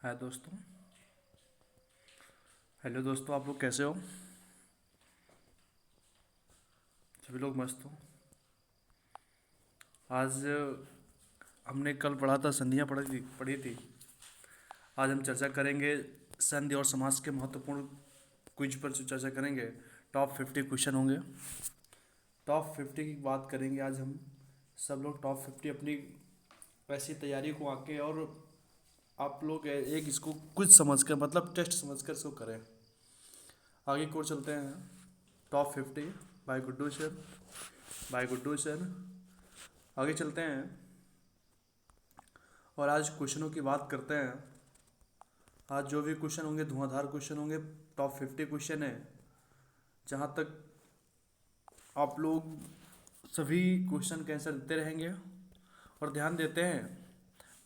हाय दोस्तों। हेलो दोस्तों, आप लोग कैसे हो? सभी लोग मस्त हो। आज हमने कल पढ़ा था, संधियाँ पढ़ी थी। आज हम चर्चा करेंगे संधि और समास के महत्वपूर्ण क्विज पर चर्चा करेंगे। टॉप 50 क्वेश्चन होंगे। टॉप 50 की बात करेंगे आज हम। सब लोग टॉप 50 अपनी वैसी तैयारी को आके, और आप लोग एक इसको क्विज समझ कर, मतलब टेस्ट समझ कर इसको करें। आगे की ओर चलते हैं। Top 50 by Guddu sir. आगे चलते हैं और आज क्वेश्चनों की बात करते हैं। आज जो भी क्वेश्चन होंगे धुआंधार क्वेश्चन होंगे। टॉप 50 क्वेश्चन है। जहाँ तक आप लोग सभी क्वेश्चन के आंसर देते रहेंगे और ध्यान देते हैं।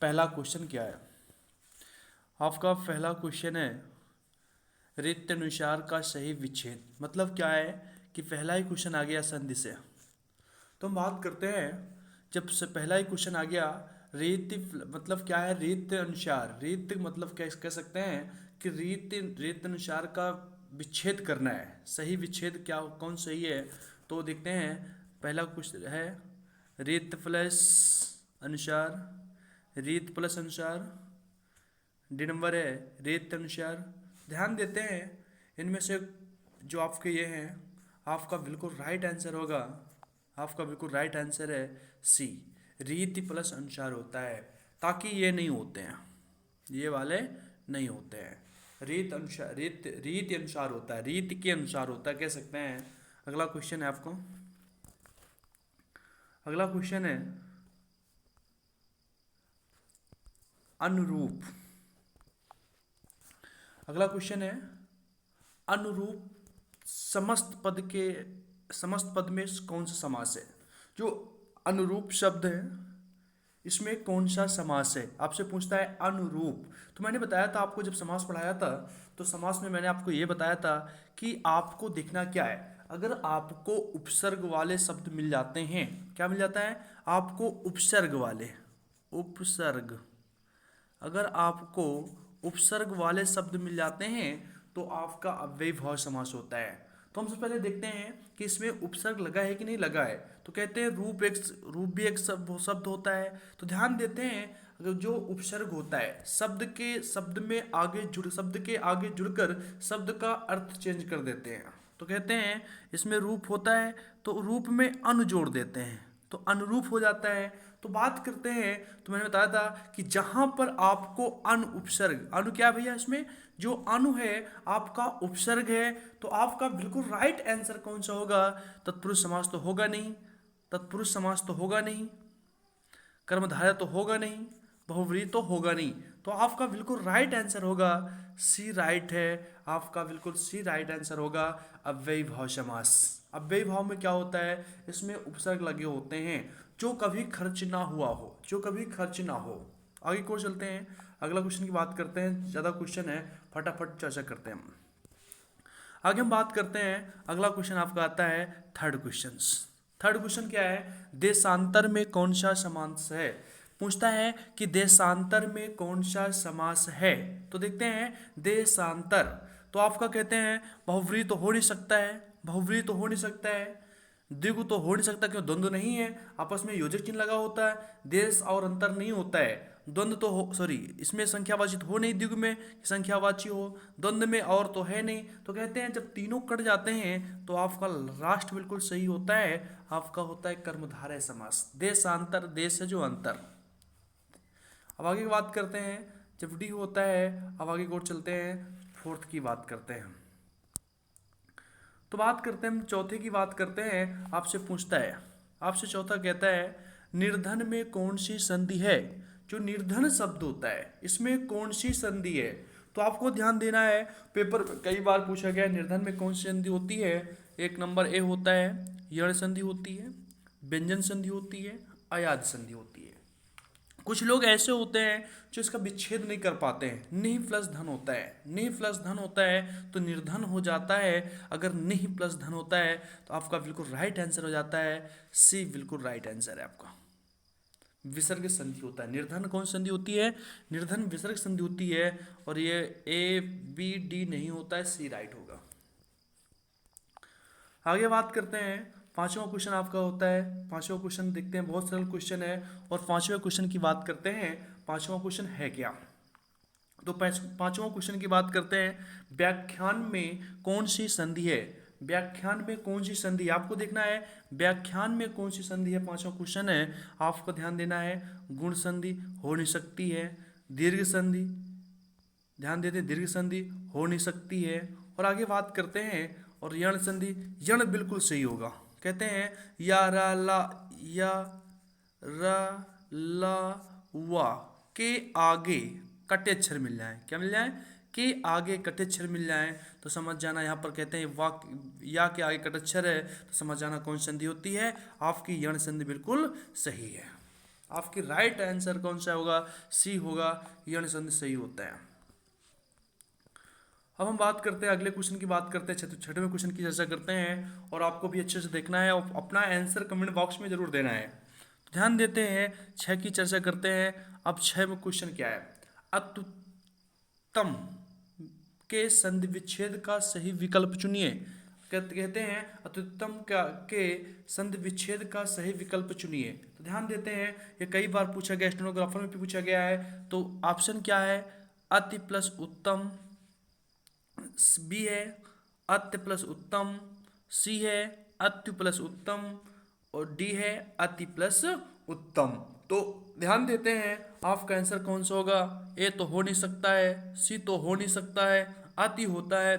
पहला क्वेश्चन क्या है? आपका पहला क्वेश्चन है रीत्यनुसार का सही विच्छेद। मतलब क्या है कि पहला ही क्वेश्चन आ गया संधि से। तो हम बात करते हैं, जब से पहला ही क्वेश्चन आ गया रीति, मतलब क्या है? रीत अनुसार। रीत मतलब क्या कह सकते हैं कि रीत अनुसार का विच्छेद करना है। सही विच्छेद क्या, कौन सही है? तो देखते हैं। पहला क्वेश्चन है रीत प्लस अनुसार। रीत प्लस अनुसार। डी नंबर है रीत अनुसार। ध्यान देते हैं इनमें से जो आपके ये हैं, आपका बिल्कुल राइट आंसर होगा। आपका बिल्कुल राइट आंसर है सी, रीति प्लस अनुसार होता है। ताकि ये नहीं होते हैं, ये वाले नहीं होते हैं। रीत अनुसार, रीति अनुसार होता है, रीत के अनुसार होता है, कह सकते हैं। अगला क्वेश्चन है आपको। अगला क्वेश्चन है अनुरूप। अगला क्वेश्चन है अनुरूप समस्त पद में कौन सा समास है? जो अनुरूप शब्द है इसमें कौन सा समास है? आपसे पूछता है अनुरूप। तो मैंने बताया था आपको, जब समास पढ़ाया था तो समास में मैंने आपको ये बताया था कि आपको देखना क्या है। अगर आपको उपसर्ग वाले शब्द मिल जाते हैं, क्या मिल जाता है आपको? उपसर्ग वाले, उपसर्ग। अगर आपको उपसर्ग वाले शब्द मिल जाते हैं तो आपका अव्ययीभाव समास होता है। तो हम सबसे पहले देखते हैं कि इसमें उपसर्ग लगा है कि नहीं लगा है। तो कहते हैं रूप भी एक शब्द होता है। तो ध्यान देते हैं, अगर जो उपसर्ग होता है शब्द के आगे जुड़कर शब्द का अर्थ चेंज कर देते हैं। तो कहते हैं इसमें रूप होता है तो रूप में अनु जोड़ देते हैं तो अनुरूप हो जाता है। तो बात करते हैं, तो मैंने बताया था कि जहां पर आपको अनु उपसर्ग, अनु क्या भैया? इसमें जो अनु है आपका उपसर्ग है, तो आपका बिल्कुल राइट आंसर कौन सा होगा? तत्पुरुष समास तो होगा नहीं, तत्पुरुष समास तो होगा नहीं, कर्मधारय तो होगा नहीं, बहुव्रीहि तो होगा नहीं। तो आपका बिल्कुल राइट आंसर होगा सी, राइट है। आपका बिल्कुल सी राइट आंसर होगा अव्ययी भाव समास। अव्ययी भाव में क्या होता है? इसमें उपसर्ग लगे होते हैं जो कभी खर्च ना हुआ हो, जो कभी खर्च ना हो। आगे को चलते हैं, अगला क्वेश्चन की बात करते हैं। ज़्यादा क्वेश्चन है, फटाफट चर्चा करते हैं हम। आगे हम बात करते हैं, अगला क्वेश्चन आपका आता है थर्ड क्वेश्चन। थर्ड क्वेश्चन क्या है? देशांतर में कौन सा समास है? पूछता है कि देशांतर में कौन सा समास है। तो देखते हैं देशांतर। तो आपका कहते हैं बहुव्रीहि तो हो नहीं सकता है, बहुव्रीहि तो हो नहीं सकता है, द्विगु तो हो नहीं सकता, क्यों? द्वंद्व नहीं है, आपस में योजक चिन्ह लगा होता है। देश और अंतर नहीं होता है। द्वंद्व तो हो, सॉरी, इसमें संख्यावाची तो हो नहीं, द्विगु में संख्यावाची हो, द्वंद्व में और तो है नहीं। तो कहते हैं जब तीनों कट जाते हैं तो आपका राष्ट्र बिल्कुल सही होता है। आपका होता है कर्मधारय समास। देशांतर, देश है जो अंतर। अब आगे की बात करते हैं, जब डी होता है। अब आगे की ओर चलते हैं, फोर्थ की बात करते हैं। तो बात करते हैं हम चौथे की बात करते हैं। आपसे पूछता है, आपसे चौथा कहता है निर्धन में कौन सी संधि है? जो निर्धन शब्द होता है इसमें कौन सी संधि है? तो आपको ध्यान देना है, पेपर में कई बार पूछा गया है निर्धन में कौन सी संधि होती है। एक नंबर ए होता है यण संधि होती है, व्यंजन संधि होती है, अयाद संधि होती है। कुछ लोग ऐसे होते हैं जो इसका विच्छेद नहीं कर पाते हैं। निह प्लस धन होता है, निह प्लस धन होता है तो निर्धन हो जाता है। अगर निह प्लस धन होता है तो आपका बिल्कुल राइट आंसर हो जाता है सी, बिल्कुल राइट आंसर है आपका। विसर्ग संधि होता है। निर्धन कौन संधि होती है? निर्धन विसर्ग संधि होती है। और ये ए बी डी नहीं होता है, सी राइट होगा। आगे बात करते हैं, पांचवा क्वेश्चन आपका होता है। पांचवा क्वेश्चन देखते हैं, बहुत सरल क्वेश्चन है। और पांचवें क्वेश्चन की बात करते हैं, पांचवा क्वेश्चन है क्या। तो पांचवा क्वेश्चन की बात करते हैं, व्याख्यान में कौन सी संधि है। व्याख्यान में कौन सी संधि आपको देखना है, व्याख्यान में कौन सी संधि है, पांचवा क्वेश्चन है। आपको ध्यान देना है, गुण संधि हो नहीं सकती है, दीर्घ संधि, ध्यान देते, दीर्घ संधि हो नहीं सकती है। और आगे बात करते हैं, और यण संधि, यण बिल्कुल सही होगा। कहते हैं या रा ला, या रा ला वा के आगे कटे अक्षर मिल जाए, क्या मिल जाए, के आगे कटे अक्षर मिल जाए, तो समझ जाना यहाँ पर कहते हैं वा या के आगे कटे अक्षर है, तो समझ जाना कौन संधि होती है, आपकी यण संधि बिल्कुल सही है। आपकी राइट आंसर कौन सा होगा, सी होगा, यण संधि सही होता है। अब हम बात करते हैं, अगले क्वेश्चन की बात करते हैं, छठवें क्वेश्चन की चर्चा करते हैं। और आपको भी अच्छे से देखना है और अपना आंसर कमेंट बॉक्स में जरूर देना है। तो ध्यान देते हैं, छह की चर्चा करते हैं। अब छह में क्वेश्चन क्या है, अत्युत्तम के संधि विच्छेद का सही विकल्प चुनिए। कहते हैं अत्युत्तम के संधि विच्छेद का सही विकल्प चुनिए। तो ध्यान देते हैं, ये कई बार पूछा गया, स्टेनोग्राफर में भी पूछा गया है। तो ऑप्शन क्या है, अति प्लस उत्तम, बी है अत्य प्लस उत्तम, सी है अत्यु प्लस उत्तम, और डी है अति प्लस उत्तम। तो ध्यान देते हैं, आपका आंसर कौन सा होगा। ए तो हो नहीं सकता है, सी तो हो नहीं सकता है, अति होता है,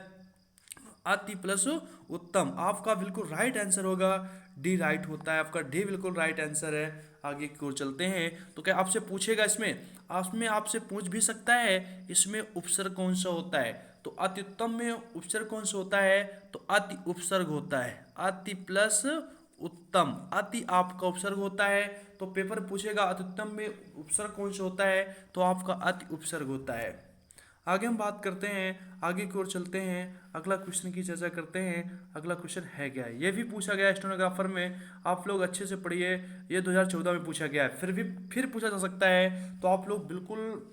अति प्लस उत्तम आपका बिल्कुल राइट आंसर होगा, डी राइट होता है, आपका डी बिल्कुल राइट आंसर है। आगे की ओर चलते हैं, तो क्या आपसे पूछेगा, इसमें आपसे पूछ भी सकता है, इसमें उपसर्ग कौन सा होता है। तो अत्युत्तम में उपसर्ग कौन सा होता है, तो अति उपसर्ग होता है, अति प्लस उत्तम, अति आपका उपसर्ग होता है। तो पेपर पूछेगा अत्युत्तम में उपसर्ग कौन सा होता है, तो आपका अति उपसर्ग होता है। आगे हम बात करते हैं, आगे की ओर चलते हैं, अगला क्वेश्चन की चर्चा करते हैं। अगला क्वेश्चन है क्या है, ये भी पूछा गया है स्टेनोग्राफर में, आप लोग अच्छे से पढ़िए, ये 2014 में पूछा गया है, फिर पूछा जा सकता है। तो आप लोग बिल्कुल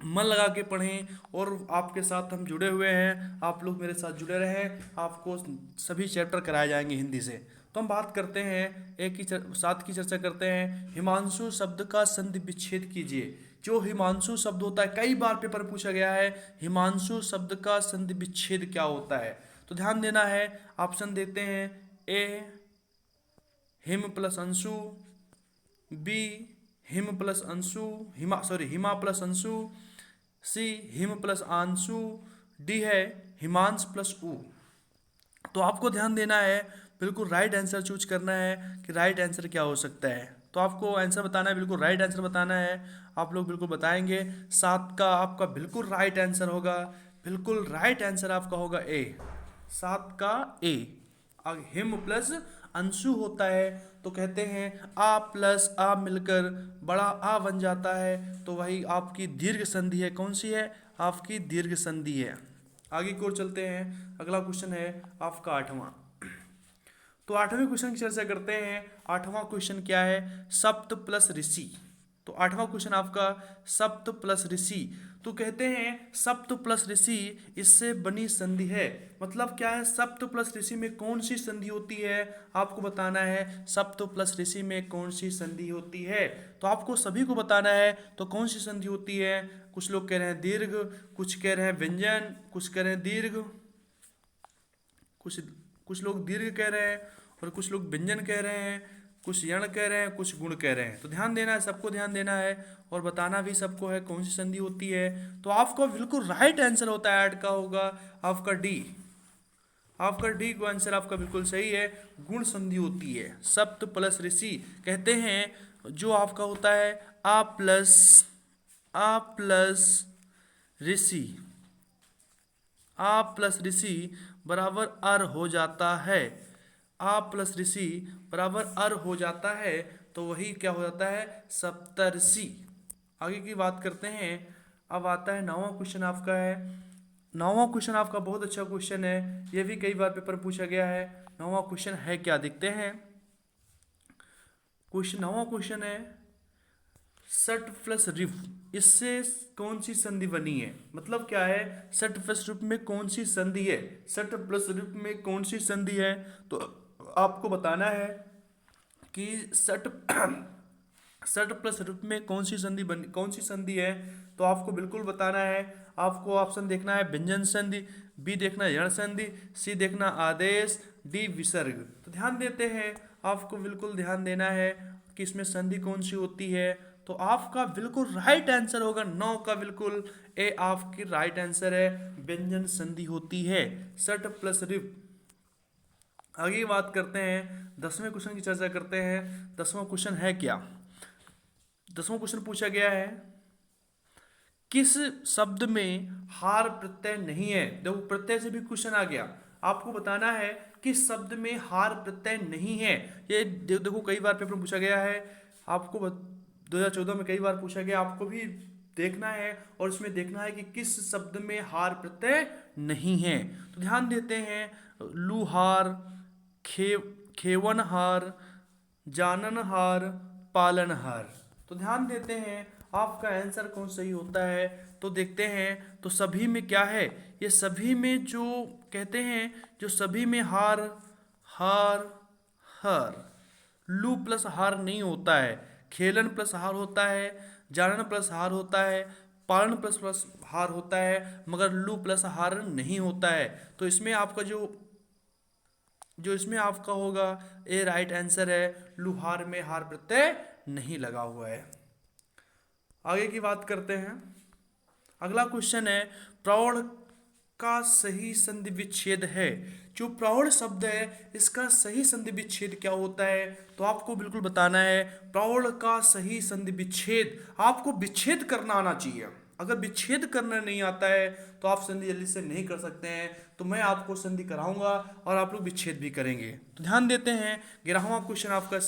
मन लगा के पढ़ें, और आपके साथ हम जुड़े हुए हैं, आप लोग मेरे साथ जुड़े रहें, आपको सभी चैप्टर कराए जाएंगे हिंदी से। तो हम बात करते हैं, साथ की चर्चा करते हैं, हिमांशु शब्द का संधि विच्छेद कीजिए। जो हिमांशु शब्द होता है, कई बार पेपर पूछा गया है, हिमांशु शब्द का संधि विच्छेद क्या होता है। तो ध्यान देना है, ऑप्शन देते हैं, ए हिम प्लस अंशु, बी हिम प्लस अंशु, हिमा प्लस अंशु, सी हिम प्लस आंशु, डी है हिमांश प्लस उ। तो आपको ध्यान देना है, बिल्कुल राइट आंसर चूज करना है कि राइट आंसर क्या हो सकता है। तो आपको आंसर बताना है, बिल्कुल राइट आंसर बताना है, आप लोग बिल्कुल बताएंगे। 7 का आपका बिल्कुल राइट आंसर होगा, बिल्कुल राइट आंसर आपका होगा ए, 7 का ए। हिम प्लस अंशु होता है, तो कहते हैं आ प्लस आ मिलकर बड़ा आ बन जाता है, तो वही आपकी दीर्घ संधि है। कौन सी है, आपकी दीर्घ संधि है। आगे की ओर चलते हैं, अगला क्वेश्चन है आपका 8वां। तो 8वें क्वेश्चन की चर्चा करते हैं। 8वां क्वेश्चन क्या है, सप्त प्लस ऋषि। तो 8वां क्वेश्चन आपका सप्त प्लस ऋषि। तो कहते हैं सप्त प्लस ऋषि, इससे बनी संधि है। मतलब क्या है, सप्त प्लस ऋषि में कौन सी संधि होती है, आपको बताना है। सप्त प्लस ऋषि में कौन सी संधि होती है, तो आपको सभी को बताना है। तो कौन सी संधि होती है, कुछ लोग कह रहे हैं दीर्घ, कुछ कह रहे हैं व्यंजन, कुछ कह रहे हैं दीर्घ, कुछ लोग दीर्घ कह रहे हैं, और कुछ लोग व्यंजन कह रहे हैं, कुछ यण कह रहे हैं, कुछ गुण कह रहे हैं। तो ध्यान देना है, सबको ध्यान देना है, और बताना भी सबको है कौन सी संधि होती है। तो आपका बिल्कुल राइट आंसर होता है, ऐड का होगा आपका डी। आपका डी को आंसर आपका बिल्कुल सही है, गुण संधि होती है। सप्त प्लस ऋषि कहते हैं जो आपका होता है आ प्लस ऋषि, आ प्लस ऋषि बराबर अर हो जाता है, आ प्लस ऋषि बराबर अर हो जाता है, तो वही क्या हो जाता है, सप्तऋषि। आगे की बात करते हैं, अब आता है 9वां क्वेश्चन आपका है। 9वां क्वेश्चन आपका बहुत अच्छा क्वेश्चन है, ये भी कई बार पेपर पूछा गया है। 9वां क्वेश्चन है क्या, देखते हैं। 9वां क्वेश्चन है, सट प्लस रिफ, इससे कौन सी संधि बनी है? मतलब क्या है, सट प्लस रिफ में कौन सी संधि है? सट प्लस रिफ में कौन सी संधि है? तो आपको बताना है कि सट सट प्लस रिफ में कौन सी संधि बनी, कौन सी संधि है? तो आपको बिल्कुल बताना है। आपको ऑप्शन देखना है व्यंजन संधि, बी देखना है यण संधि, सी देखना आदेश, डी विसर्ग। तो ध्यान देते हैं, आपको बिल्कुल ध्यान देना है कि इसमें संधि कौन सी होती है। तो आपका बिल्कुल राइट आंसर होगा 9 का, बिल्कुल ए आपकी राइट आंसर है, व्यंजन संधि होती है सट प्लस रिफ। आगे बात करते हैं, 10वें क्वेश्चन की चर्चा करते हैं। 10वां क्वेश्चन है क्या? 10वां क्वेश्चन पूछा गया है, किस शब्द में हार प्रत्यय नहीं है? देखो प्रत्यय से भी क्वेश्चन आ गया, आपको बताना है किस शब्द में हार प्रत्यय नहीं है। ये देखो कई बार पेपर में पूछा गया है, आपको 2014 में कई बार पूछा गया, आपको भी देखना है और इसमें देखना है कि किस शब्द में हार प्रत्यय नहीं है। तो ध्यान देते हैं, लुहार, खे खेवनहार, जाननहार, पालनहार। तो ध्यान देते हैं आपका आंसर कौन सही होता है। तो देखते हैं, तो सभी में क्या है, ये सभी में जो कहते हैं, जो सभी में हार हार हर, लू प्लस हार नहीं होता है, खेलन प्लस हार होता है, जानन प्लस हार होता है, पालन प्लस प्लस हार होता है, मगर लू प्लस हार नहीं होता है। तो इसमें आपका जो जो इसमें आपका होगा ए राइट आंसर है, लुहार में हार प्रत्यय नहीं लगा हुआ है। आगे की बात करते हैं, अगला क्वेश्चन है, प्रौढ़ का सही संधि विच्छेद है। जो प्रौढ़ शब्द है इसका सही संधि विच्छेद क्या होता है? तो आपको बिल्कुल बताना है, प्रौढ़ का सही संधि विच्छेद, आपको विच्छेद करना आना चाहिए। अगर विच्छेद करना नहीं आता है तो आप संधि जल्दी से नहीं कर सकते हैं। तो मैं आपको संधि कराऊंगा और आप लोग विच्छेद भी करेंगे। तो ध्यान देते हैं, 11वां क्वेश्चन आपका,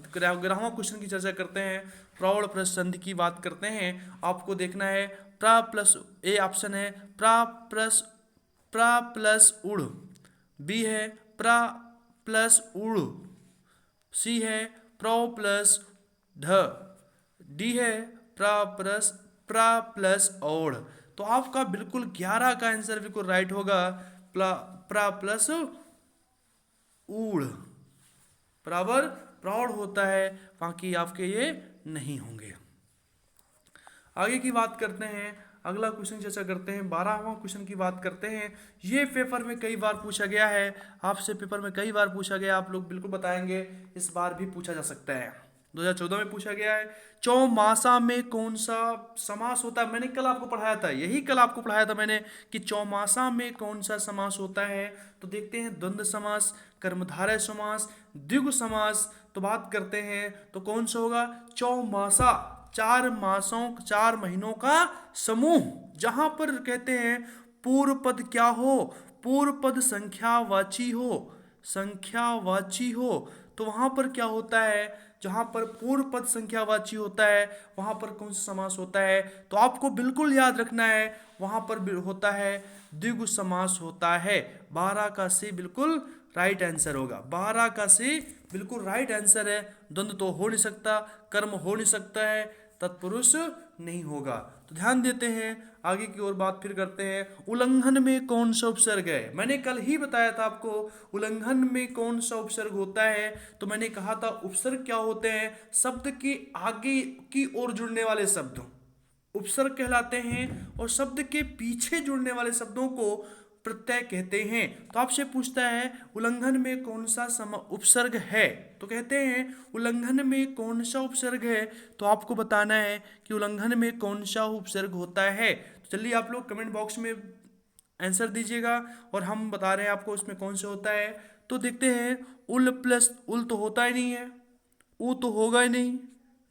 11वां क्वेश्चन की चर्चा करते हैं, प्रौढ़ प्लस संधि की बात करते हैं। आपको देखना है, प्रा प्लस, ए ऑप्शन है प्रा प्लस उड़, बी है प्रा प्लस उड़, सी है प्रो प्लस ढ, डी है प्रा प्लस ओढ़। तो आपका बिल्कुल 11 का आंसर बिल्कुल राइट होगा, प्रा प्लस ऊढ़ बराबर प्रौढ़ होता है, बाकी आपके ये नहीं होंगे। आगे की बात करते हैं, अगला क्वेश्चन चर्चा करते हैं, 12वां क्वेश्चन की बात करते हैं। ये पेपर में कई बार पूछा गया है, आपसे पेपर में कई बार पूछा गया, आप लोग बिल्कुल बताएंगे, इस बार भी पूछा जा सकता है। 2014 में पूछा गया है, चौमासा में कौन सा समास होता है? मैंने कल आपको पढ़ाया था, यही कल आपको पढ़ाया था मैंने, कि चौमासा में कौन सा समास होता है। तो देखते हैं, द्वंद्व समास, कर्मधारय समास, द्विगु समास। तो बात करते हैं, तो कौन सा होगा? चौमासा, 4 मासों, 4 महीनों का समूह, जहां पर कहते हैं पूर्व पद क्या हो, पूर्व पद संख्यावाची हो, संख्यावाची हो। तो वहां पर क्या होता है, जहां पर पूर्व पद संख्यावाची होता है वहां पर कौन सा समास होता है? तो आपको बिल्कुल याद रखना है, वहां पर होता है द्विगु समास होता है। 12 का सी बिल्कुल राइट आंसर होगा, 12 का सी बिल्कुल राइट आंसर है। द्वंद्व तो हो नहीं सकता, कर्म हो नहीं सकता है, तत्पुरुष नहीं होगा। तो ध्यान देते हैं, आगे की ओर बात फिर करते हैं, उल्लंघन में कौन सा उपसर्ग है? मैंने कल ही बताया था आपको, उल्लंघन में कौन सा उपसर्ग होता है। तो मैंने कहा था उपसर्ग क्या होते हैं, शब्द के आगे की ओर जुड़ने वाले शब्द उपसर्ग कहलाते हैं, और शब्द के पीछे जुड़ने वाले शब्दों को प्रत्यय कहते हैं। तो आपसे पूछता है उल्लंघन में कौन सा उपसर्ग है, तो कहते हैं उल्लंघन में कौन सा उपसर्ग है। तो आपको बताना है कि उल्लंघन में कौन सा उपसर्ग होता है। तो चलिए आप लोग कमेंट बॉक्स में आंसर दीजिएगा और हम बता रहे हैं आपको उसमें कौन सा होता है। तो देखते हैं, उल प्लस उल तो होता ही नहीं है, ऊ तो होगा ही नहीं,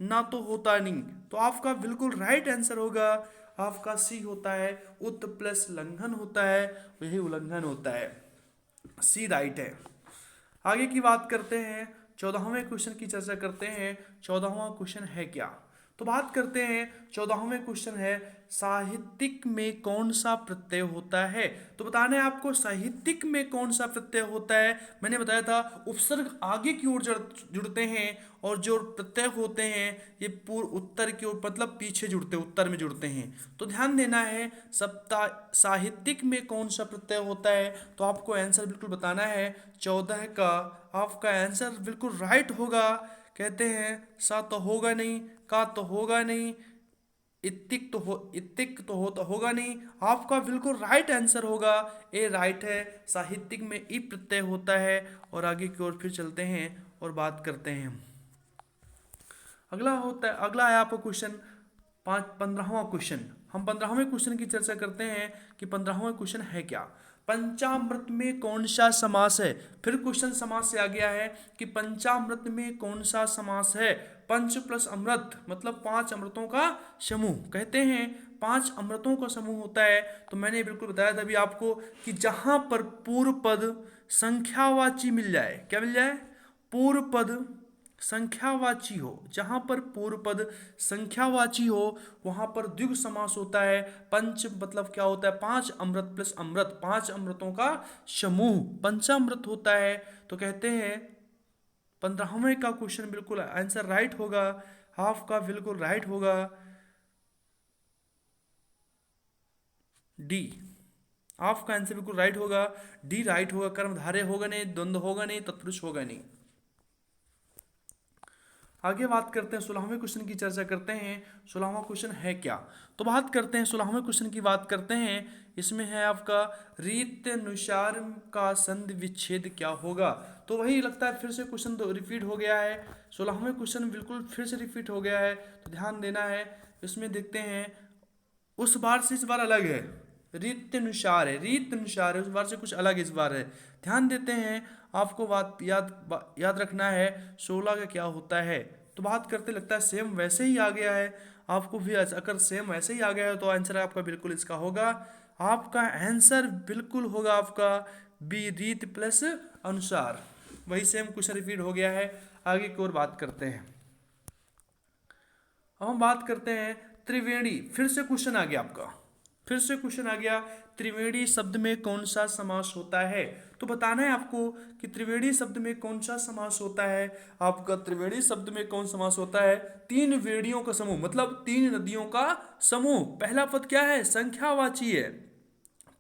ना तो होता नहीं। तो आपका बिल्कुल राइट आंसर होगा, आपका सी होता है, उत प्लस लंघन होता है, यही उल्लंघन होता है, सी राइट है। आगे की बात करते हैं, 14वें क्वेश्चन की चर्चा करते हैं। 14वां क्वेश्चन है क्या? तो बात करते हैं 14वें क्वेश्चन है साहित्यिक में कौन सा प्रत्यय होता है। तो बताना है आपको साहित्यिक में कौन सा प्रत्यय होता है। मैंने बताया था उपसर्ग आगे की ओर जुड़ते हैं और जो प्रत्यय होते हैं ये पूर्व उत्तर की ओर मतलब पीछे जुड़ते उत्तर में जुड़ते हैं। तो ध्यान देना है सप्ताह साहित्यिक में कौन सा प्रत्यय होता है। तो आपको आंसर बिल्कुल बताना है 14 का आपका आंसर बिल्कुल राइट होगा। कहते हैं सा तो होगा नहीं, का तो होगा नहीं, इत्तिक तो होगा नहीं। आपका बिल्कुल राइट आंसर होगा ए राइट है। साहित्यिक में ई प्रत्यय होता है। और आगे की ओर फिर चलते हैं और बात करते हैं। अगला है आपका क्वेश्चन 15वां क्वेश्चन। हम 15वें क्वेश्चन की चर्चा करते हैं कि 15वां क्वेश्चन है क्या। पंचामृत में कौन सा समास है। फिर क्वेश्चन समास से आ गया है कि पंचामृत में कौन सा समास है। पंच प्लस अमृत मतलब 5 अमृतों का समूह। कहते हैं 5 अमृतों का समूह होता है। तो मैंने बिल्कुल बताया था अभी आपको कि जहां पर पूर्व पद संख्यावाची मिल जाए, क्या मिल जाए, पूर्व पद संख्यावाची हो। जहां पर पूर्व पद संख्यावाची हो वहां पर द्विगु समास होता है। पंच मतलब क्या होता है, 5 अमृत प्लस अमृत, 5 अमृतों का समूह पंचामृत होता है। तो कहते हैं 15वें का क्वेश्चन बिल्कुल आंसर राइट होगा। हाफ का बिल्कुल राइट होगा डी। हाफ का आंसर बिल्कुल राइट होगा डी राइट होगा। कर्मधारय होगा नहीं, द्वंद्व होगा नहीं, तत्पुरुष होगा नहीं। आगे बात करते हैं 16वें क्वेश्चन की चर्चा करते हैं। 16वां क्वेश्चन है क्या। तो बात करते हैं 16वें क्वेश्चन की बात करते हैं। इसमें है आपका रीत्यनुसार का संधि विच्छेद क्या होगा। तो वही लगता है फिर से क्वेश्चन तो रिपीट हो गया है। 16वें क्वेश्चन बिल्कुल फिर से रिपीट हो गया है। तो ध्यान देना है। इसमें देखते हैं उस बार से इस बार अलग है। रीत्यनुसार है, रीत्यनुसार है, उस बार से कुछ अलग इस बार है। ध्यान देते हैं। आपको बात याद रखना है 16 का क्या होता है। तो बात करते लगता है सेम वैसे ही आ गया है। आपको भी अगर सेम वैसे ही आ गया है तो आंसर आपका बिल्कुल इसका होगा। आपका आंसर बिल्कुल होगा आपका बी, रीत प्लस अनुसार। वही सेम क्वेश्चन रिपीट हो गया है। आगे की ओर बात करते हैं। अब हम बात करते हैं त्रिवेणी। फिर से क्वेश्चन आ गया आपका, फिर से क्वेश्चन आ गया त्रिवेणी शब्द में कौन सा समास होता है। तो बताना है आपको कि त्रिवेणी शब्द में कौन सा समास होता है। आपका त्रिवेणी शब्द में कौन समास होता है। 3 वेणियों का समूह मतलब 3 नदियों का समूह। पहला पद क्या है, संख्यावाची है।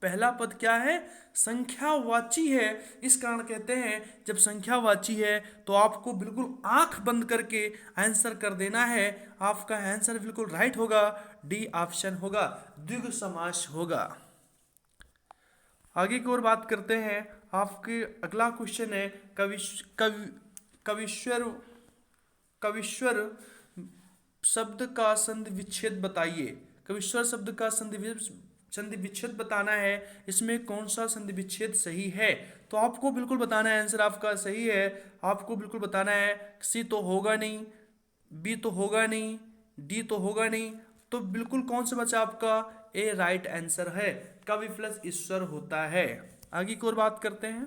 पहला पद क्या है, संख्यावाची है। इस कारण कहते हैं जब संख्यावाची है तो आपको बिल्कुल आंख बंद करके आंसर कर देना है। आपका आंसर बिल्कुल राइट होगा डी ऑप्शन होगा, द्विगु समास होगा। आगे की ओर बात करते हैं। आपके अगला क्वेश्चन है कविश्वर कविश्वर शब्द का संधि विच्छेद बताइए। कविश्वर शब्द का संधि विच्छेद बताना है। इसमें कौन सा संधि विच्छेद सही है। तो आपको बिल्कुल बताना है आंसर आपका सही है। आपको बिल्कुल बताना है सी तो होगा नहीं, बी तो होगा नहीं, डी तो होगा नहीं। तो बिल्कुल कौन सा बचा आपका ए राइट आंसर है। कवि प्लस ईश्वर होता है। आगे की ओर बात करते हैं,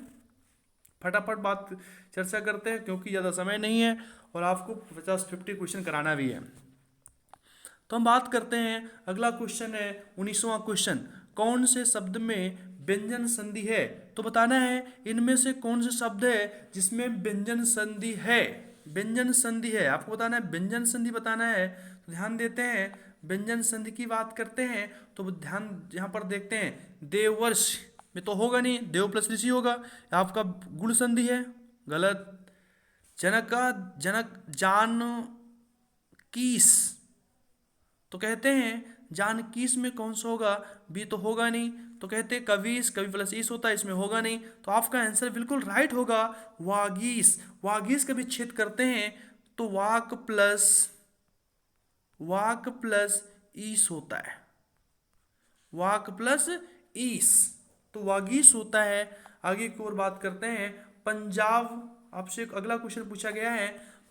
फटाफट बात चर्चा करते हैं क्योंकि ज़्यादा समय नहीं है और आपको 50-50 क्वेश्चन कराना भी है। तो हम बात करते हैं अगला क्वेश्चन है 19वां क्वेश्चन। कौन से शब्द में व्यंजन संधि है। तो बताना है इनमें से कौन से शब्द है जिसमें व्यंजन संधि है। व्यंजन संधि है आपको बताना है, व्यंजन संधि बताना है। तो ध्यान देते हैं व्यंजन संधि की बात करते हैं। तो ध्यान यहाँ पर देखते हैं देववर्ष में तो होगा नहीं, देव प्लस ऋषि होगा। आपका गुण संधि है, गलत। जनक जान कीस, तो कहते हैं जानकीस में कौन सा होगा, बी तो होगा नहीं। तो कहते हैं कवीस, कवि प्लस ईस होता है, इसमें होगा नहीं। तो आपका आंसर बिल्कुल राइट होगा वागीस। वागीस का विच्छेद करते हैं तो वाक प्लस ईस होता है, वाक प्लस ईस, तो वागीस होता है। आगे की ओर बात करते हैं पंजाब। आपसे एक अगला क्वेश्चन पूछा गया है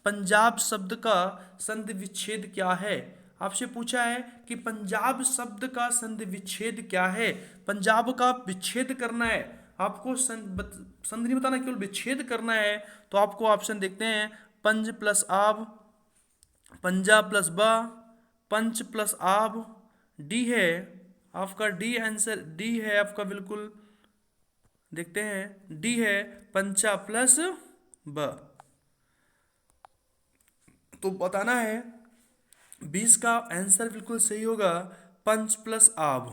पंजाब शब्द का संधि विच्छेद क्या है। आपसे पूछा है कि पंजाब शब्द का संधि विच्छेद क्या है। पंजाब का विच्छेद करना है आपको, संधि नहीं बताना, केवल विच्छेद करना है। तो आपको ऑप्शन देखते हैं पंज प्लस आब, पंजाब प्लस बा, पंच प्लस आब, डी है आपका, डी आंसर डी है आपका बिल्कुल। देखते हैं, डी है पंचा प्लस ब। तो बताना है 20 का आंसर बिल्कुल सही होगा पंच प्लस आब,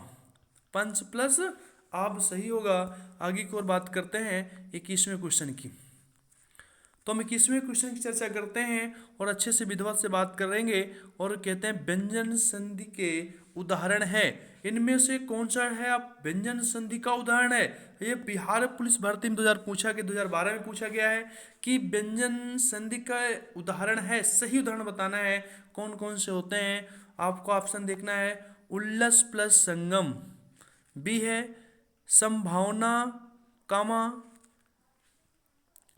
पंच प्लस आब सही होगा। आगे की ओर बात करते हैं 21वें क्वेश्चन की। तो हम 21वें क्वेश्चन की चर्चा करते हैं और अच्छे से विधिवत से बात करेंगे। और कहते हैं व्यंजन संधि के उदाहरण है, इनमें से कौन सा है आप व्यंजन संधि का उदाहरण है। ये बिहार पुलिस भर्ती में 2012 में पूछा गया है कि व्यंजन संधि का उदाहरण है, सही उदाहरण बताना है कौन कौन से होते हैं। आपको ऑप्शन देखना है, उल्लस प्लस संगम, बी है संभावना कामा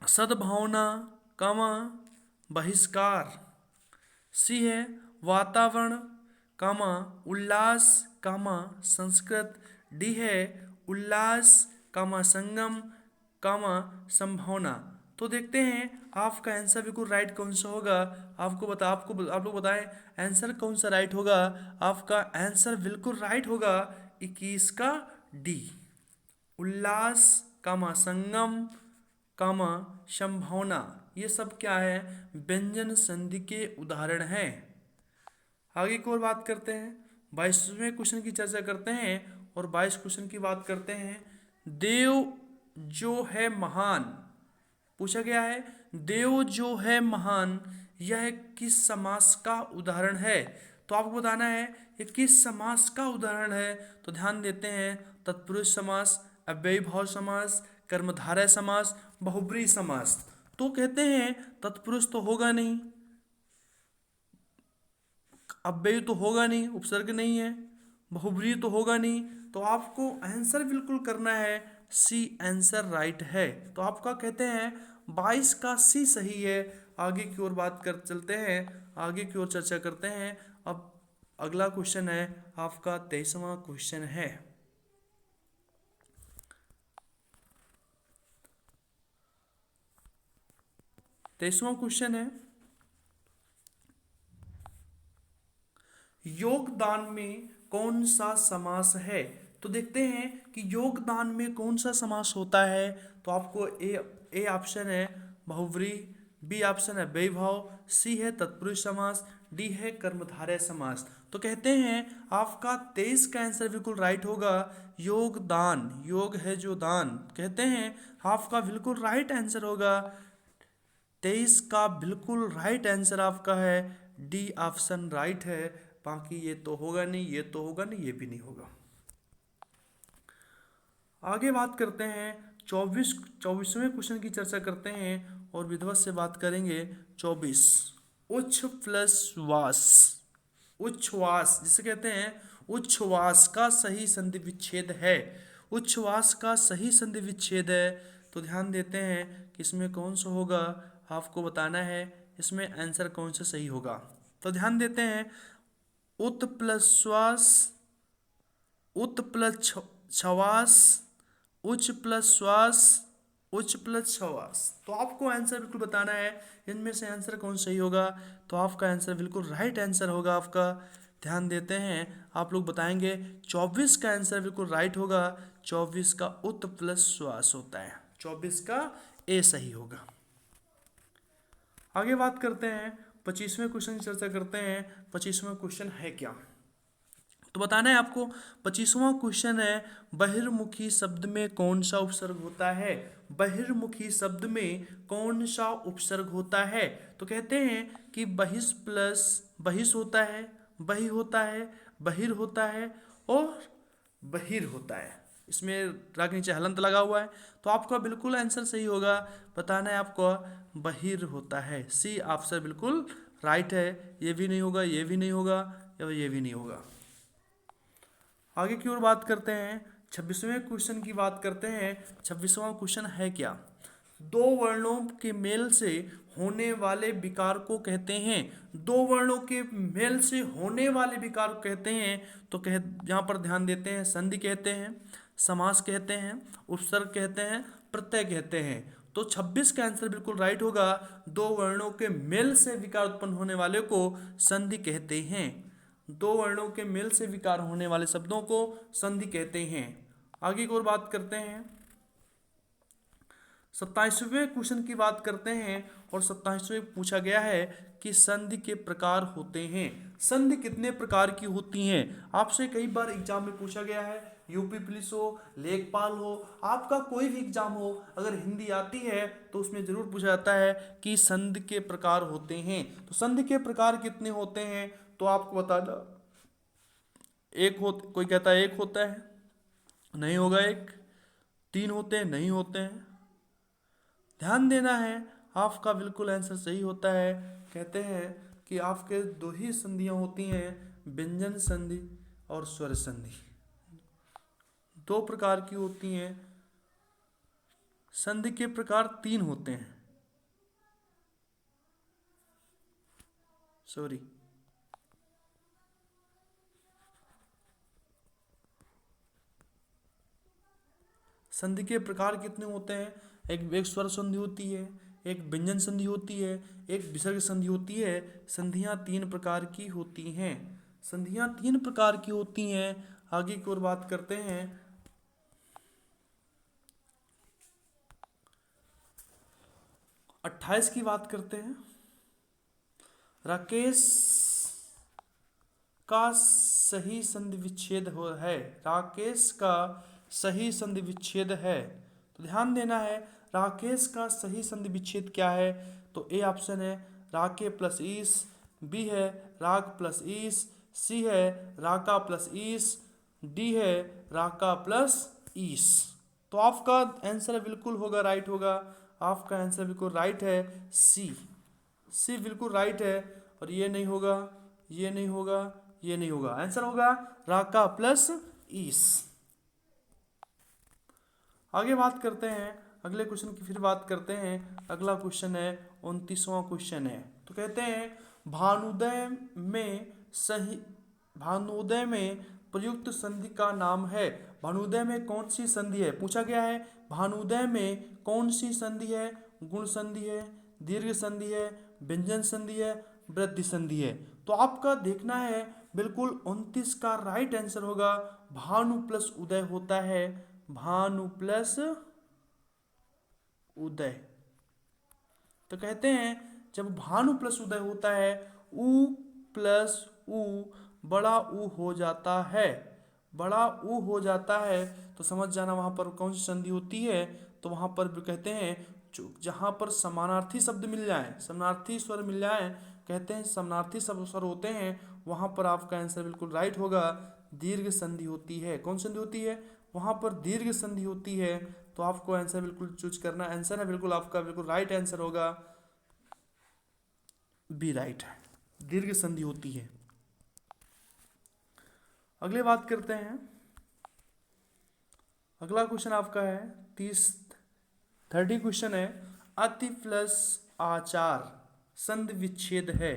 सद्भावना कामा बहिष्कार, सी है वातावरण कामा उल्लास कामा संस्कृत, डी है उल्लास कामा संगम कामा संभावना। तो देखते हैं आपका आंसर बिल्कुल राइट कौन सा होगा। आप लोग बताएं आंसर कौन सा राइट होगा। आपका आंसर बिल्कुल राइट होगा 21 का डी, उल्लास कामा संगम कामा संभावना। ये सब क्या है, व्यंजन संधि के उदाहरण हैं। आगे की ओर बात करते हैं, 22वें क्वेश्चन की चर्चा करते हैं और 22 क्वेश्चन की बात करते हैं। देव जो है महान, पूछा गया है देव जो है महान यह किस समास का उदाहरण है। तो आपको बताना है ये किस समास का उदाहरण है। तो ध्यान देते हैं, तत्पुरुष समास, अव्ययीभाव समास, कर्मधारय समास, बहुब्रीहि समास। तो कहते हैं तत्पुरुष तो होगा नहीं, अव्यय तो होगा नहीं, उपसर्ग नहीं है, बहुब्रीहि तो होगा नहीं। तो आपको आंसर बिल्कुल करना है सी, आंसर राइट है। तो आपका कहते हैं 22 का सी सही है। आगे की ओर बात कर चलते हैं, आगे की ओर चर्चा करते हैं। अब अगला क्वेश्चन है आपका 23वां क्वेश्चन है। 23वां क्वेश्चन है, योगदान में कौन सा समास है। तो देखते हैं कि योगदान में कौन सा समास होता है। तो आपको ए ऑप्शन है बहुव्रीहि, बी ऑप्शन है अव्ययीभाव, सी है तत्पुरुष समास, डी है कर्मधारय समास। तो कहते हैं आपका 23 का आंसर बिल्कुल राइट होगा योगदान, योग है जो दान, कहते हैं आपका बिल्कुल राइट आंसर होगा 23 का बिल्कुल राइट आंसर आपका है डी ऑप्शन राइट है। बाकी ये तो होगा नहीं, ये तो होगा नहीं, ये भी नहीं होगा। आगे बात करते हैं 24वें क्वेश्चन की चर्चा करते हैं और विधिवत से बात करेंगे। 24 उच्छ प्लस वास, उच्छ्वास जिसे कहते हैं उच्छ्वास का सही संधि विच्छेद है, उच्छ्वास का सही संधि विच्छेद है। तो ध्यान देते हैं कि इसमें कौन सा होगा, आपको बताना है इसमें आंसर कौन सा सही होगा। तो ध्यान देते हैं उत प्लस श्वास, उत प्लस छवास, उच्च प्लस श्वास, उच्च प्लस छवास। तो आपको आंसर बिल्कुल बताना है इनमें से आंसर कौन सही होगा। तो आपका आंसर बिल्कुल राइट आंसर होगा आपका। ध्यान देते हैं आप लोग बताएंगे 24 का आंसर बिल्कुल राइट होगा, 24 का उत प्लस श्वास होता है, 24 का ए सही होगा। आगे बात करते हैं 25वें क्वेश्चन की चर्चा करते हैं। 25वां क्वेश्चन है क्या, तो बताना है आपको। 25वां क्वेश्चन है बहिर्मुखी शब्द में कौन सा उपसर्ग होता है, बहिर्मुखी शब्द में कौन सा उपसर्ग होता है। तो कहते हैं कि बहिष प्लस बहिष होता है, बहि होता है, बहिर होता है और बहिर होता है। इसमें राग नीचे हलंत लगा हुआ है। तो आपका बिल्कुल आंसर सही होगा, बताना है आपको बहिर होता है, सी ऑप्शन बिल्कुल राइट है। ये भी नहीं होगा, ये भी नहीं होगा, ये भी नहीं होगा। आगे की ओर बात करते हैं 26वें क्वेश्चन की बात करते हैं। 26वां क्वेश्चन है क्या, दो वर्णों के मेल से होने वाले विकार को कहते हैं, दो वर्णों के मेल से होने वाले विकार को कहते हैं। तो यहाँ पर ध्यान देते हैं संधि कहते हैं, समास कहते हैं, उपसर्ग कहते हैं, प्रत्यय कहते हैं। तो 26 का आंसर बिल्कुल राइट होगा, दो वर्णों के मेल से विकार उत्पन्न होने वाले को संधि कहते हैं, दो वर्णों के मेल से विकार होने वाले शब्दों को संधि कहते हैं। आगे की ओर बात करते हैं, 27वें क्वेश्चन की बात करते हैं और 27वें पूछा गया है कि संधि के प्रकार होते हैं। संधि कितने प्रकार की होती हैं? आपसे कई बार एग्जाम में पूछा गया है, यूपी पुलिस हो, लेखपाल हो, आपका कोई भी एग्जाम हो, अगर हिंदी आती है तो उसमें जरूर पूछा जाता है कि संधि के प्रकार होते हैं। तो संधि के प्रकार कितने होते हैं तो आपको बताना, एक हो, कोई कहता है एक होता है, नहीं होगा एक, तीन होते हैं, नहीं होते हैं। ध्यान देना है, आपका बिल्कुल आंसर सही होता है। कहते हैं कि आपके दो ही संधियां होती हैं, व्यंजन संधि और स्वर संधि, दो प्रकार की होती हैं। संधि के प्रकार तीन होते हैं, सॉरी, संधि के प्रकार कितने होते हैं? एक स्वर संधि होती है, एक व्यंजन संधि होती है, एक विसर्ग संधि होती है। संधियां तीन प्रकार की होती हैं, संधियां तीन प्रकार की होती हैं। आगे की ओर बात करते हैं, 28 की बात करते हैं। राकेश का सही संधि विच्छेद है, राकेश का सही संधि विच्छेद है। तो ध्यान देना है, राकेश का सही संधि विच्छेद क्या है? तो ए ऑप्शन है राके प्लस ईस, बी है राग प्लस ईस, सी है राका प्लस ईस, डी है राका प्लस ईस। तो आपका आंसर बिल्कुल होगा, राइट होगा। आपका आंसर बिल्कुल राइट है, सी, सी बिल्कुल राइट है। और ये नहीं होगा, ये नहीं होगा, ये नहीं होगा, आंसर होगा राका प्लस ईस। आगे बात करते हैं, अगले क्वेश्चन की फिर बात करते हैं। अगला क्वेश्चन है 29वां क्वेश्चन है। तो कहते हैं भानुदय में सही, भानुदय में प्रयुक्त संधि का नाम है। भानुदय में कौन सी संधि है पूछा गया है। भानुदय में कौन सी संधि है? गुण संधि है, दीर्घ संधि है, व्यंजन संधि है, वृद्धि संधि है। तो आपका देखना है, बिल्कुल 29 का राइट आंसर होगा भानु प्लस उदय होता है, भानु प्लस उदय। तो कहते हैं जब भानु प्लस उदय होता है, उ प्लस उ बड़ा उ हो जाता है, बड़ा उ हो जाता है। तो समझ जाना वहां पर कौन सी संधि होती है। तो वहां पर भी कहते हैं जहां पर समानार्थी शब्द मिल जाए, समानार्थी स्वर मिल जाए, कहते हैं समानार्थी शब्द स्वर होते हैं, वहां पर आपका आंसर बिल्कुल राइट होगा, दीर्घ संधि होती है। कौन संधि होती है? वहां पर दीर्घ संधि होती है। तो आपको आंसर बिल्कुल चूज करना, आंसर है बिल्कुल आपका बिल्कुल राइट आंसर होगा, बी राइट है, दीर्घ संधि होती है। अगले बात करते हैं, अगला क्वेश्चन आपका है 30 क्वेश्चन है, अति प्लस आचार संधि विच्छेद है।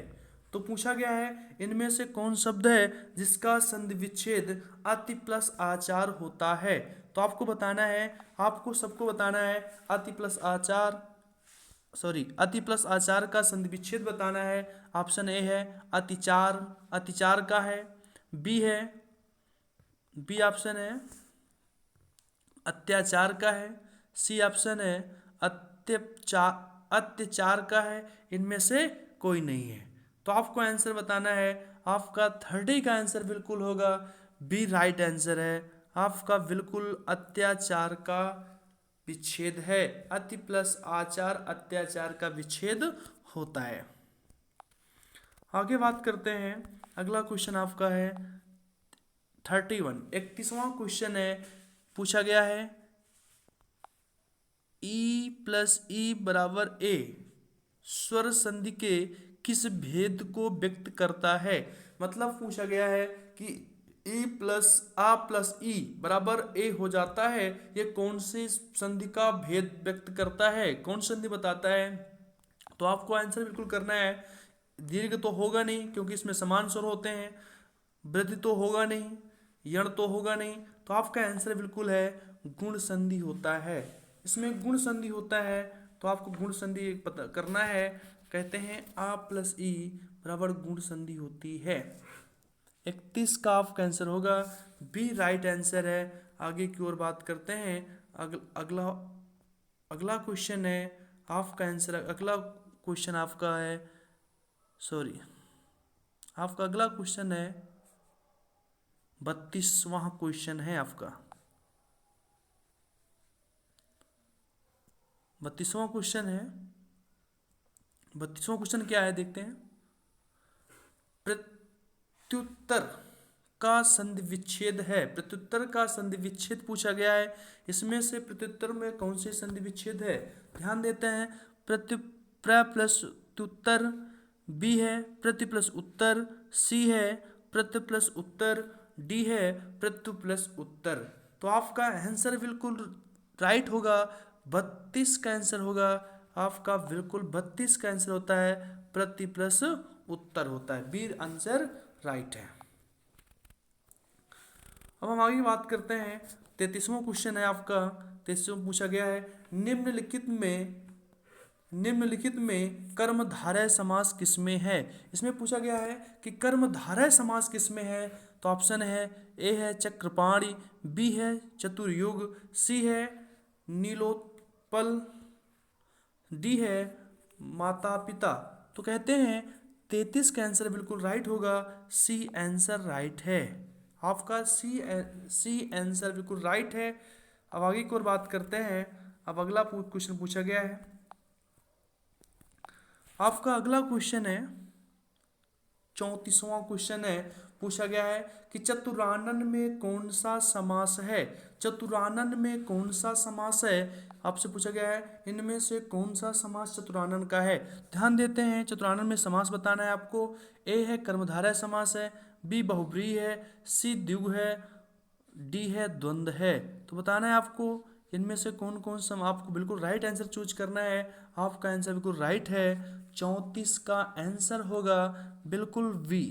तो पूछा गया है इनमें से कौन शब्द है जिसका संधि विच्छेद अति प्लस आचार होता है। तो आपको बताना है, आपको सबको बताना है, अति प्लस आचार, सॉरी, अति प्लस आचार का संधि विच्छेद बताना है। ऑप्शन ए है अतिचार, अतिचार का है, बी है, बी ऑप्शन है अत्याचार का है, सी ऑप्शन है अत्याचार का है, इनमें से कोई नहीं है। तो आपको आंसर बताना है, आपका 30 का आंसर बिल्कुल होगा, बी राइट आंसर है आपका, बिल्कुल अत्याचार का विच्छेद है, अति प्लस आचार अत्याचार का विच्छेद होता है। आगे बात करते हैं, अगला क्वेश्चन आपका है 31, 31वां क्वेश्चन है। पूछा गया है ई प्लस ई बराबर ए स्वर संधि के किस भेद को व्यक्त करता है। मतलब पूछा गया है कि ई प्लस आ प्लस ई बराबर ए हो जाता है, ये कौन सी संधि का भेद व्यक्त करता है, कौन संधि बताता है। तो आपको आंसर बिल्कुल करना है, दीर्घ तो होगा नहीं क्योंकि इसमें समान स्वर होते हैं, वृद्धि तो होगा नहीं, यण तो होगा नहीं। तो आपका आंसर बिल्कुल है गुण संधि होता है, इसमें गुण संधि होता है। तो आपको गुण संधि पता करना है, कहते हैं आ प्लस ई बराबर गुण संधि होती है। 31 का आपका आंसर होगा बी राइट आंसर है। आगे की ओर बात करते हैं। अगला अगला क्वेश्चन है आपका आंसर, अगला क्वेश्चन आपका है, सॉरी, आपका अगला क्वेश्चन है 32वां क्वेश्चन है आपका। 32वां क्वेश्चन है। 32वां क्वेश्चन क्या है देखते हैं। प्रत्युत्तर का संधि विच्छेद है। प्रत्युत्तर का संधि विच्छेद पूछा गया है। इसमें से प्रत्युत्तर में कौन से संधि विच्छेद है, ध्यान देते हैं। प्र प्लस उत्तर, बी है प्रत्यु प्लस उत्तर, सी है प्रत्यु प्लस उत्तर, डी है प्रत्यु प्लस उत्तर। तो आपका आंसर बिल्कुल राइट होगा, 32 का आंसर होगा आपका, बिल्कुल 32 का आंसर होता है, प्रत्यु प्लस उत्तर होता है, बी आंसर राइट है। अब हम आगे बात करते हैं। 33वां क्वेश्चन है आपका। 33वां पूछा गया है निम्नलिखित में कर्मधारय समास किसमें है। इसमें पूछा गया है कि कर्मधारय समास किसमें है। तो ऑप्शन है, ए है चक्रपाणि, बी है चतुर्युग, सी है नीलोत्पल, डी है माता पिता। तो कहते हैं 33 का आंसर बिल्कुल राइट होगा, सी आंसर राइट है आपका, सी आंसर बिल्कुल राइट है। अब आगे की ओर बात करते हैं। अब अगला क्वेश्चन पूछा गया है आपका। अगला क्वेश्चन है 34वां क्वेश्चन है। पूछा गया है कि चतुरानन में कौन सा समास है। चतुरानन में कौन सा समास है, आपसे पूछा गया है इनमें से कौन सा समास चतुरानन का है। ध्यान देते हैं, चतुरानन में समास बताना है आपको। ए है कर्मधारय समास है, बी बहुब्रीहि है, सी द्विगु है, डी है द्वंद्व है। तो बताना है आपको इनमें से कौन कौन सा, आपको बिल्कुल राइट आंसर चूज करना है। आपका आंसर बिल्कुल राइट है, 34 का आंसर होगा बिल्कुल वी।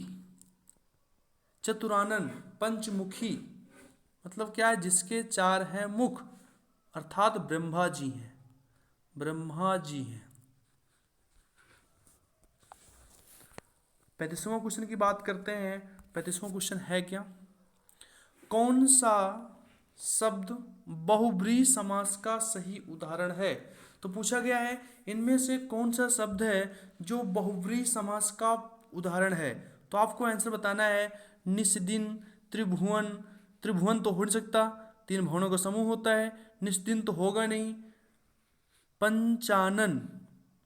चतुरानन पंचमुखी मतलब क्या है, जिसके 4 हैं मुख, अर्थात ब्रह्मा जी हैं, ब्रह्मा जी हैं। 35वां क्वेश्चन की बात करते हैं। 35वां क्वेश्चन है क्या, कौन सा शब्द बहुब्रीहि समास का सही उदाहरण है। तो पूछा गया है इनमें से कौन सा शब्द है जो बहुब्रीहि समास का उदाहरण है। तो आपको आंसर बताना है। निस्दिन, त्रिभुवन, त्रिभुवन तो हो नहीं सकता, 3 भुवनों का समूह होता है। निस्दिन तो होगा नहीं। पंचानन,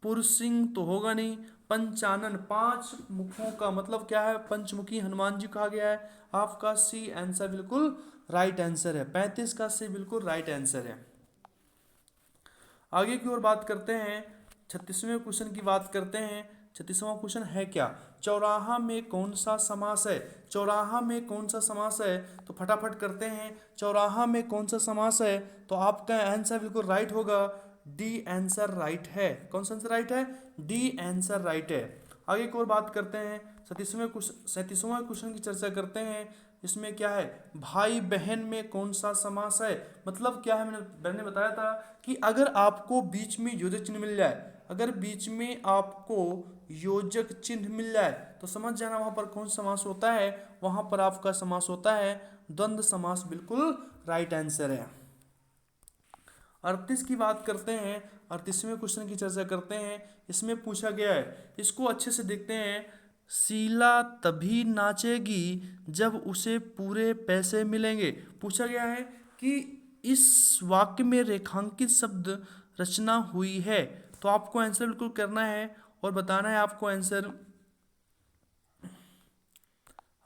पुरुषसिंह तो होगा नहीं। पंचानन 5 मुखों का मतलब क्या है, पंचमुखी हनुमान जी कहा गया है। आपका सी आंसर बिल्कुल राइट आंसर है, 35 का सी बिल्कुल राइट आंसर है। आगे की ओर बात करते हैं। 36वें क्वेश्चन की बात करते हैं। 36वां क्वेश्चन है क्या, चौराहा में कौन सा समास है। चौराहा में कौन सा समास है, तो फटाफट करते हैं। चौराहा में कौन सा समास है, तो आपका आंसर बिल्कुल राइट होगा, डी आंसर राइट है। कौन सा आंसर राइट है, डी आंसर राइट है। आगे की ओर बात करते हैं। 37वां क्वेश्चन की चर्चा करते हैं। इसमें क्या है, भाई बहन में कौन सा समास है। मतलब क्या है, मैंने बताया था कि अगर आपको बीच में योजक चिन्ह मिल जाए, अगर बीच में आपको योजक चिन्ह मिल जाए तो समझ जाना वहां पर कौन समास होता है, वहां पर आपका समास होता है द्वंद्व समास, बिल्कुल राइट आंसर है। 38 की बात करते हैं। 38वें क्वेश्चन की चर्चा करते हैं। इसमें पूछा गया है, इसको अच्छे से देखते हैं। शीला तभी नाचेगी जब उसे पूरे पैसे मिलेंगे। पूछा गया है कि इस वाक्य में रेखांकित शब्द रचना हुई है। तो आपको आंसर बिल्कुल करना है और बताना है आपको आंसर।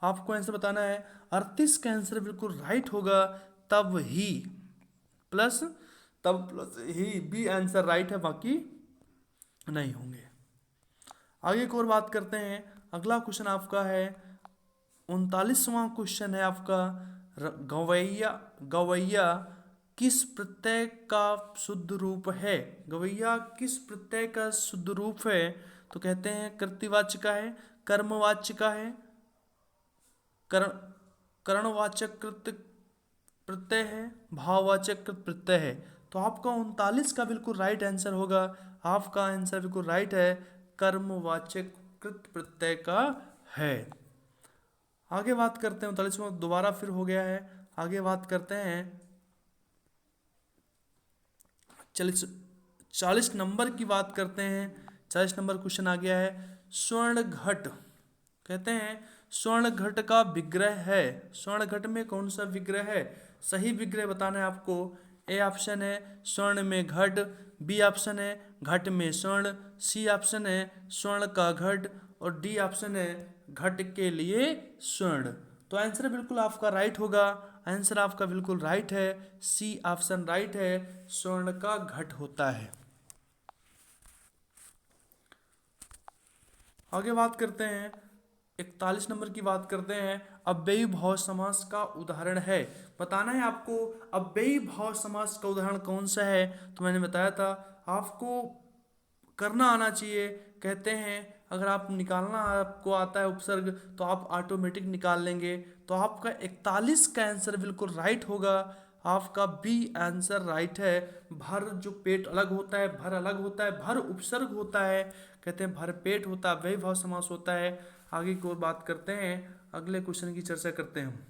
आपको आंसर बताना है। 38 का आंसर बिल्कुल राइट होगा, तब ही प्लस, तब प्लस ही, बी आंसर राइट है, बाकी नहीं होंगे। आगे की ओर बात करते हैं। अगला क्वेश्चन आपका है 39वां क्वेश्चन है आपका। गवैया, गवैया किस प्रत्यय का शुद्ध रूप है। गवैया किस प्रत्यय का शुद्ध रूप है। तो कहते हैं कृतिवाच्य का है, कर्मवाच्य का है, करणवाचक कृत प्रत्यय है, भाववाचक कृत प्रत्यय है। तो आपका 39 का बिल्कुल राइट आंसर होगा। आपका आंसर बिल्कुल राइट है, कर्मवाचक कृत प्रत्यय का है। आगे बात करते हैं 39वां दोबारा फिर हो गया है। आगे बात करते हैं 40 नंबर की बात करते हैं। 40 नंबर क्वेश्चन आ गया है। स्वर्ण घट कहते हैं स्वर्ण घट का विग्रह है। स्वर्ण घट में कौन सा विग्रह है? सही विग्रह बताना है आपको। ए ऑप्शन है स्वर्ण में घट, बी ऑप्शन है घट में स्वर्ण, सी ऑप्शन है स्वर्ण का घट, और डी ऑप्शन है घट के लिए स्वर्ण। तो आंसर बिल्कुल आपका राइट होगा। आंसर आपका बिल्कुल राइट है, सी ऑप्शन राइट है, स्वर्ण का घट होता है। आगे बात करते हैं 41 नंबर की बात करते हैं। अव्ययी भाव समास का उदाहरण है। बताना है आपको अव्ययी भाव समास का उदाहरण कौन सा है। तो मैंने बताया था आपको करना आना चाहिए। कहते हैं अगर आप निकालना आपको आता है उपसर्ग तो आप ऑटोमेटिक निकाल लेंगे। तो आपका 41 का आंसर बिल्कुल राइट होगा। आपका बी आंसर राइट है। भर जो पेट अलग होता है, भर अलग होता है, भर उपसर्ग होता है, कहते हैं भर पेट होता है, वही भाव समास होता है। आगे की ओर बात करते हैं, अगले क्वेश्चन की चर्चा करते हैं।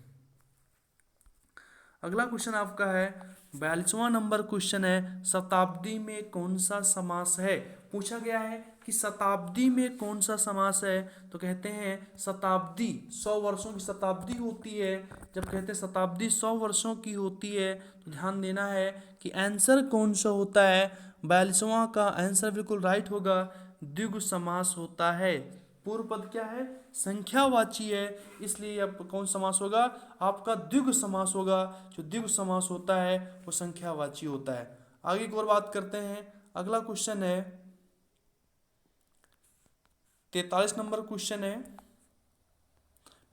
अगला क्वेश्चन आपका है 42वां नंबर क्वेश्चन है शताब्दी में कौन सा समास है। पूछा गया है कि शताब्दी में कौन सा समास है। तो कहते हैं शताब्दी 100 वर्षों की शताब्दी होती है। जब कहते हैं शताब्दी 100 वर्षों की होती है तो ध्यान देना है कि आंसर कौन सा होता है। 42वां का आंसर बिल्कुल राइट होगा, द्विगु समास होता है। पूर्व पद क्या है? संख्यावाची है, इसलिए अब कौन समास होगा? आपका द्विगु समास होगा। जो द्विगु समास होता है वो संख्यावाची होता है। आगे की ओर बात करते हैं। अगला क्वेश्चन है 43 नंबर क्वेश्चन है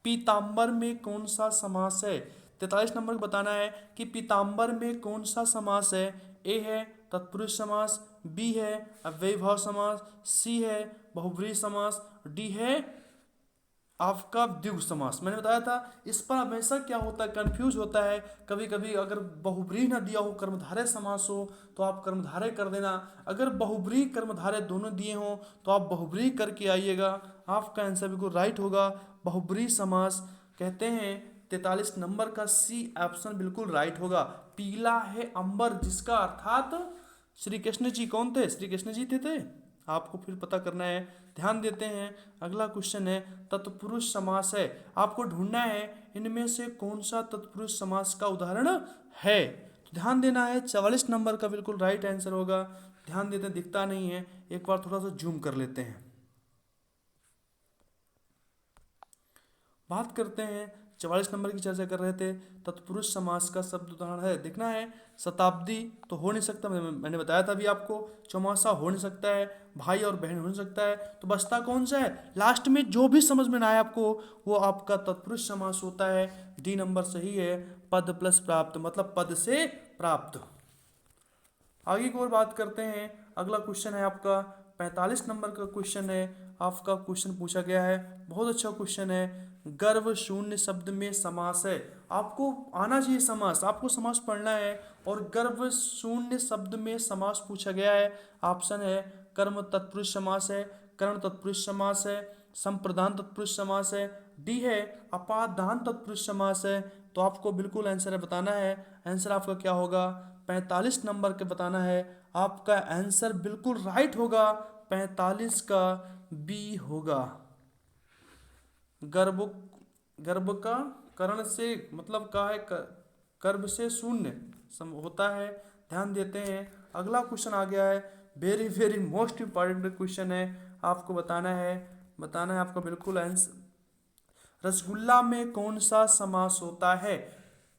पीताम्बर में कौन सा समास है। 43 नंबर को बताना है कि पीताम्बर में कौन सा समास है। ए है तत्पुरुष समास, बी है अव्ययीभाव समास, सी है बहुब्रीहि समास, डी है आपका द्विगु समास। मैंने बताया था इस पर हमेशा क्या होता है, कंफ्यूज होता है। कभी कभी अगर बहुब्रीहि ना दिया हो, कर्मधारय समास हो तो आप कर्मधारय कर देना। अगर बहुब्रीहि कर्मधारय दोनों दिए हों तो आप बहुब्रीहि करके आइएगा। आपका आंसर बिल्कुल राइट होगा, बहुब्रीहि समास। कहते हैं 43 नंबर का सी ऑप्शन बिल्कुल राइट होगा। पीला है अंबर, जिसका अर्थात श्री कृष्ण जी कौन थे? श्री कृष्ण जी थे। आपको फिर पता करना है। ध्यान देते हैं अगला क्वेश्चन है तत्पुरुष समास है। आपको ढूंढना है इनमें से कौन सा तत्पुरुष समास का उदाहरण है। तो ध्यान देना है 44 नंबर का बिल्कुल राइट आंसर होगा। ध्यान देते हैं, दिखता नहीं है, एक बार थोड़ा सा जूम कर लेते हैं। बात करते हैं 44 नंबर की चर्चा कर रहे थे। तत्पुरुष समास का शब्द उदाहरण है, देखना है। शताब्दी तो हो नहीं सकता, मैंने बताया था अभी आपको। चौमासा हो नहीं सकता है, भाई और बहन हो नहीं सकता है। तो बचता कौन सा है? लास्ट में जो भी समझ में ना आए आपको वो आपका तत्पुरुष समास होता है। डी नंबर सही है, पद प्लस प्राप्त, मतलब पद से प्राप्त। आगे की ओर बात करते हैं। अगला क्वेश्चन है आपका 45 नंबर का क्वेश्चन है। आपका क्वेश्चन पूछा गया है, बहुत अच्छा क्वेश्चन है। गर्व शून्य शब्द में समास है। आपको आना चाहिए समास, आपको समास पढ़ना है। और गर्व शून्य शब्द में समास पूछा गया है। ऑप्शन है कर्म तत्पुरुष समास है, कर्ण तत्पुरुष समास है, संप्रदान तत्पुरुष समास है, डी है अपादान तत्पुरुष समास है। तो आपको बिल्कुल आंसर बताना है। आंसर आपका क्या होगा? 45 नंबर के बताना है। आपका आंसर बिल्कुल राइट होगा, 45 का बी होगा। गर्भ गर्भ का कर्ण से मतलब का है गर्भ से शून्य होता है। ध्यान देते हैं। अगला क्वेश्चन आ गया है, very very most important question है। आपको बताना है आपका बिल्कुल आंसर। रसगुल्ला में कौन सा समास होता है।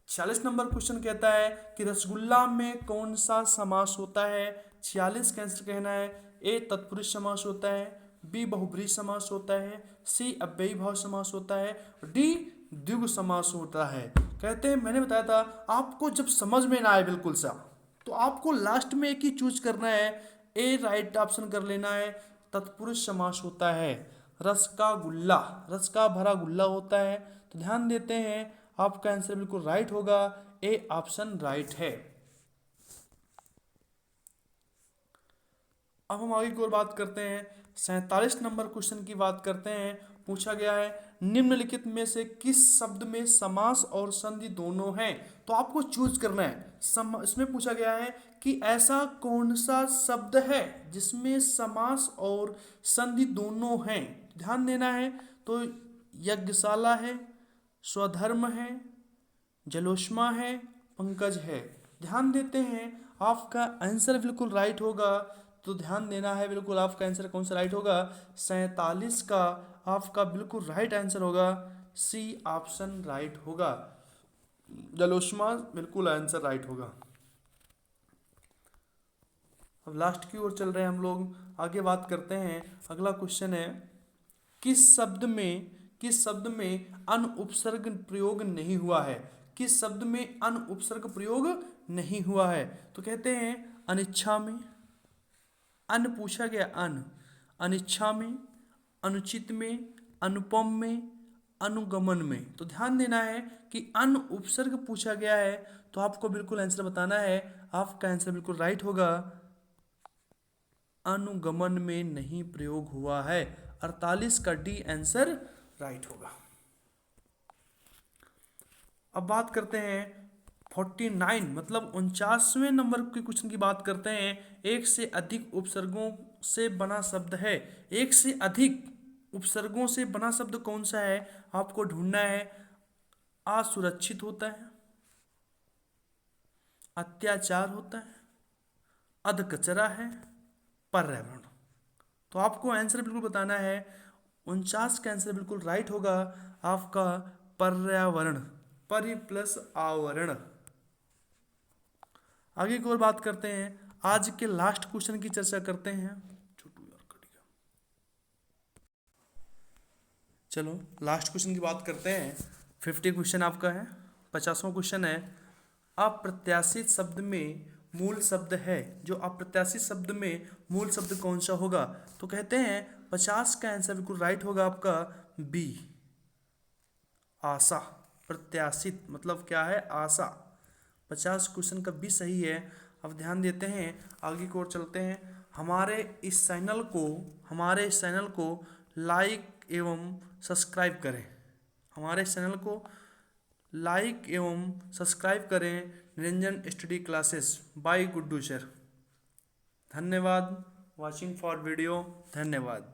46 नंबर क्वेश्चन कहता है कि रसगुल्ला में कौन सा समास होता है। 46 का आंसर कहना है ए तत्पुरुष समास होता है, बी बहुब्रीहि समास होता है, सी अव्ययीभाव समास होता है, डी द्विगु समास होता है। कहते हैं मैंने बताया था आपको जब समझ में ना आए बिल्कुल सा तो आपको लास्ट में एक ही चूज करना है, ए राइट ऑप्शन कर लेना है। तत्पुरुष समास होता है। रस का गुल्ला, रस का भरा गुल्ला होता है। तो ध्यान देते हैं आपका आंसर बिल्कुल राइट होगा, ए ऑप्शन राइट है। अब हम आगे की ओर बात करते हैं। 47 नंबर क्वेश्चन की बात करते हैं। पूछा गया है निम्नलिखित में से किस शब्द में समास और संधि दोनों हैं। तो आपको चूज करना है। इसमें पूछा गया है कि ऐसा कौन सा शब्द है जिसमें समास और संधि दोनों हैं। ध्यान देना है। तो यज्ञशाला है, स्वधर्म है, जलोष्मा है, पंकज है। ध्यान देते हैं, आपका आंसर बिल्कुल राइट होगा। तो ध्यान देना है, बिल्कुल आपका आंसर कौन सा राइट होगा। 47 का आपका बिल्कुल राइट आंसर होगा, सी ऑप्शन राइट होगा, जलोष्मा बिल्कुल आंसर राइट होगा। अब लास्ट की ओर चल रहे हैं हम लोग, आगे बात करते हैं। अगला क्वेश्चन है किस शब्द में अन उपसर्ग प्रयोग नहीं हुआ है। किस शब्द में अन उपसर्ग प्रयोग नहीं हुआ है। तो कहते हैं अनिच्छा में, अन पूछा गया अन, अनिच्छा में, अनुचित में, अनुपम में, अनुगमन में। तो ध्यान देना है कि अन उपसर्ग पूछा गया है तो आपको बिल्कुल आंसर बताना है। आपका आंसर बिल्कुल राइट होगा, अनुगमन में नहीं प्रयोग हुआ है। 48 का डी आंसर राइट होगा। अब बात करते हैं 49 मतलब 49वें नंबर के क्वेश्चन की बात करते हैं। एक से अधिक उपसर्गों से बना शब्द है। एक से अधिक उपसर्गों से बना शब्द कौन सा है आपको ढूंढना है। असुरक्षित होता है, अत्याचार होता है, अधकचरा है, पर्यावरण। तो आपको आंसर बिल्कुल बताना है। 49 का आंसर बिल्कुल राइट होगा आपका, पर्यावरण, परि प्लस आवरण। आगे की ओर बात करते हैं। आज के लास्ट क्वेश्चन की चर्चा करते हैं। चलो लास्ट क्वेश्चन की बात करते हैं। 50 क्वेश्चन आपका है। 50वां क्वेश्चन है अप्रत्याशित शब्द में मूल शब्द है। जो अप्रत्याशित शब्द में मूल शब्द कौन सा होगा। तो कहते हैं 50 का आंसर बिल्कुल राइट होगा आपका, बी, आशा। प्रत्याशित मतलब क्या है, आशा। 50 क्वेश्चन का बी सही है। अब ध्यान देते हैं, आगे की ओर चलते हैं। हमारे इस चैनल को लाइक एवं सब्सक्राइब करें। हमारे चैनल को लाइक एवं सब्सक्राइब करें। Niranjan study classes by Guddu sir. धन्यवाद। Watching for video. धन्यवाद।